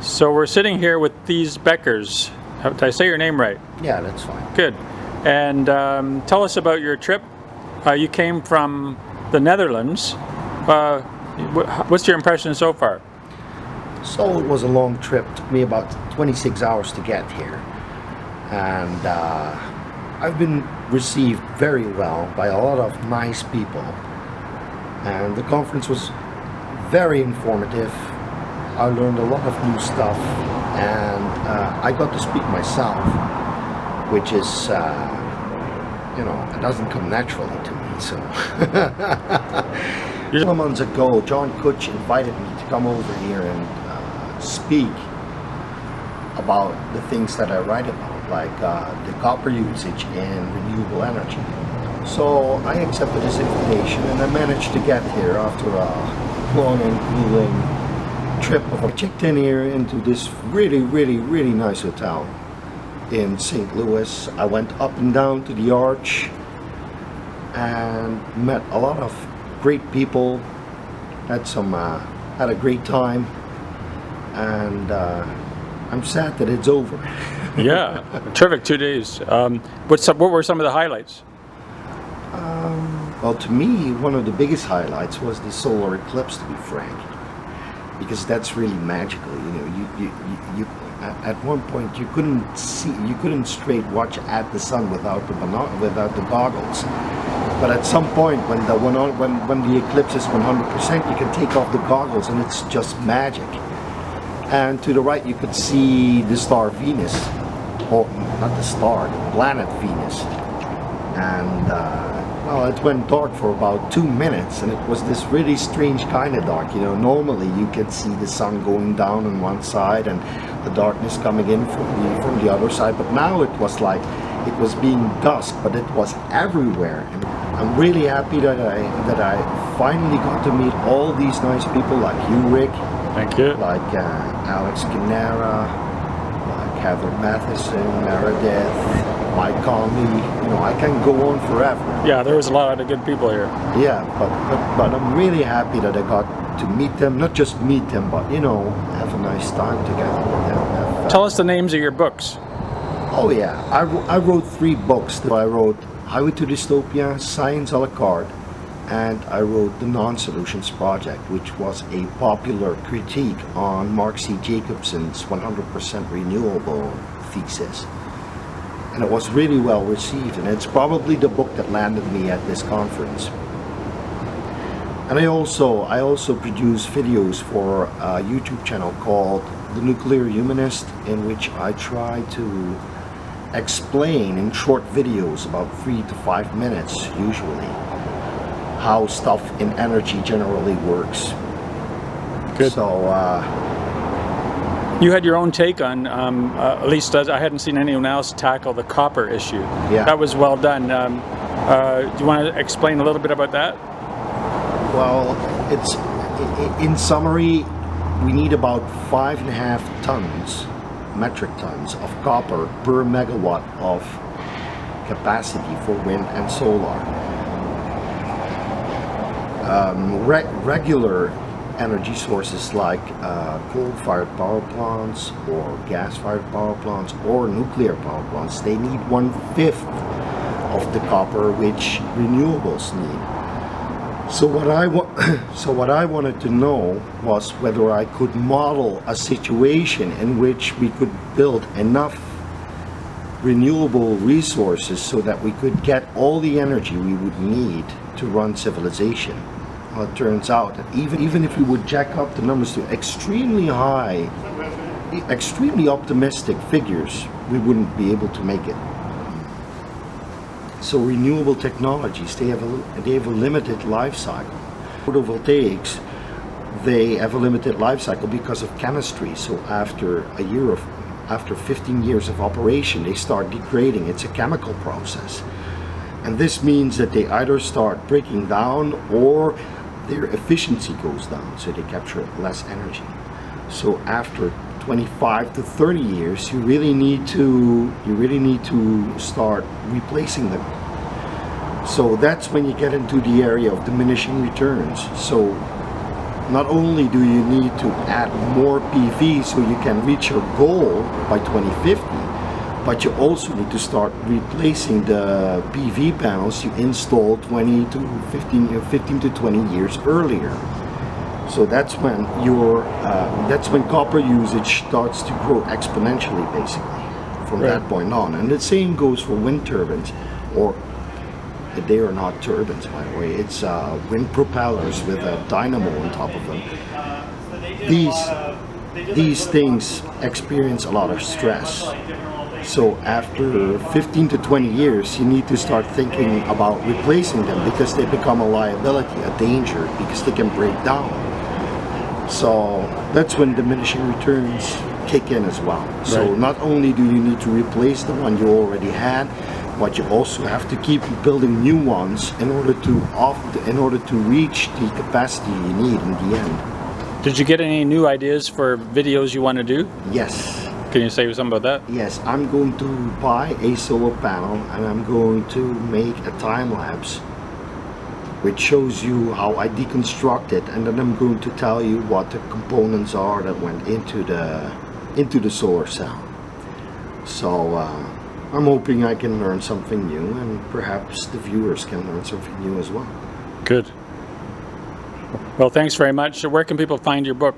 So we're sitting here with these Beckers. Did I say your name right? Yeah, that's fine. Good. And tell us about your trip. You came from the Netherlands. What's your impression so far? So it was a long trip. Took me about 26 hours to get here. And I've been received very well by a lot of nice people. And the conference was very informative. I learned a lot of new stuff, and I got to speak myself, which is, it doesn't come naturally to me. So, a couple months ago, John Kutch invited me to come over here and speak about the things that I write about, like the copper usage in renewable energy. So I accepted his invitation, and I managed to get here after a long and grueling trip. I checked in here into this really nice hotel in St. Louis. I went up and down to the Arch and met a lot of great people. Had a great time, and I'm sad that it's over. Yeah, terrific 2 days. What were some of the highlights? Well, to me, one of the biggest highlights was the solar eclipse, to be frank, because that's really magical. You at one point you couldn't straight watch at the sun without the goggles. But at some point, when the eclipse is 100%, you can take off the goggles, and it's just magic. And to the right, you could see the star Venus, or not the star, the planet Venus. And well, it went dark for about 2 minutes, and it was this really strange kind of dark. Normally you can see the sun going down on one side and the darkness coming in from the other side. But now it was like it was being dusk, but it was everywhere. And I'm really happy that I finally got to meet all these nice people like you, Rick. Thank you. Like Alex Canera, like Heather Mathison, Meredith, Mike Conley. I can go on forever. Yeah, there was a lot of good people here. Yeah, but I'm really happy that I got to meet them. Not just meet them, but have a nice time together with them. Tell us the names of your books. Oh yeah, I wrote 3 books. I wrote Highway to Dystopia, Science a la carte, and I wrote The Non-Solutions Project, which was a popular critique on Mark C. Jacobson's 100% renewable thesis. And it was really well received, and it's probably the book that landed me at this conference. And I also produce videos for a YouTube channel called The Nuclear Humanist, in which I try to explain in short videos, about 3 to 5 minutes usually, how stuff in energy generally works. Good. So you had your own take on, at least I hadn't seen anyone else tackle the copper issue. Yeah. That was well done. Do you want to explain a little bit about that? Well, it's in summary, we need about 5.5 metric tons of copper per megawatt of capacity for wind and solar. Regular energy sources like coal-fired power plants or gas-fired power plants or nuclear power plants, they need 1/5 of the copper which renewables need. So what I wanted to know was whether I could model a situation in which we could build enough renewable resources so that we could get all the energy we would need to run civilization. Well, it turns out that even if we would jack up the numbers to extremely high, extremely optimistic figures, we wouldn't be able to make it. So renewable technologies, they have a limited life cycle. Photovoltaics, they have a limited life cycle because of chemistry. So after 15 years of operation, they start degrading. It's a chemical process. And this means that they either start breaking down or their efficiency goes down, so they capture less energy. So after 25 to 30 years, you really need to start replacing them. So that's when you get into the area of diminishing returns. So not only do you need to add more PV so you can reach your goal by 2050, but you also need to start replacing the PV panels you installed 15 to 20 years earlier. So that's when copper usage starts to grow exponentially, basically, from Right. that point on. And the same goes for wind turbines, or they are not turbines, by the way. It's wind propellers with a dynamo on top of them. These things experience a lot of stress. So after 15 to 20 years, you need to start thinking about replacing them because they become a liability, a danger, because they can break down. So that's when diminishing returns kick in as well. So Right. not only do you need to replace the one you already had, but you also have to keep building new ones in order to reach the capacity you need in the end. Did you get any new ideas for videos you want to do? Yes. Can you say something about that? Yes, I'm going to buy a solar panel and I'm going to make a time lapse which shows you how I deconstruct it, and then I'm going to tell you what the components are that went into the solar cell. So I'm hoping I can learn something new, and perhaps the viewers can learn something new as well. Good. Well, thanks very much. Where can people find your book?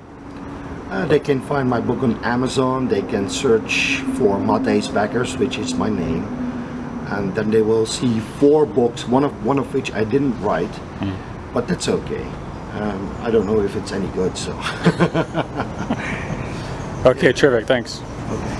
They can find my book on Amazon. They can search for Mathijs Beckers, which is my name, and then they will see 4 books, one of which I didn't write, but that's okay. I don't know if it's any good, so. Okay, terrific. Thanks. Okay.